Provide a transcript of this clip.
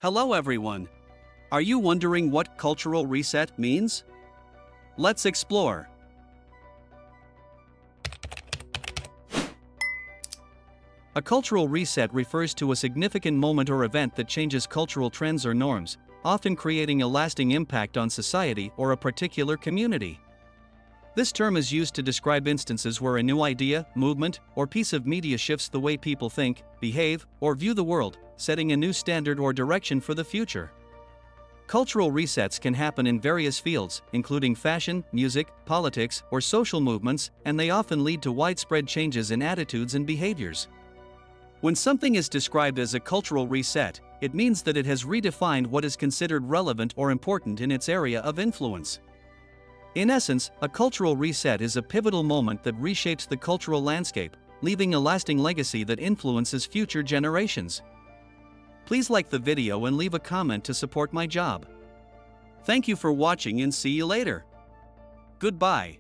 Hello everyone. Are you wondering what cultural reset means? Let's explore. A cultural reset refers to a significant moment or event that changes cultural trends or norms, often creating a lasting impact on society or a particular community. This term is used to describe instances where a new idea, movement, or piece of media shifts the way people think, behave, or view the world, setting a new standard or direction for the future. Cultural resets can happen in various fields, including fashion, music, politics, or social movements, and they often lead to widespread changes in attitudes and behaviors. When something is described as a cultural reset, it means that it has redefined what is considered relevant or important in its area of influence. In essence, a cultural reset is a pivotal moment that reshapes the cultural landscape, leaving a lasting legacy that influences future generations. Please like the video and leave a comment to support my job. Thank you for watching and see you later. Goodbye.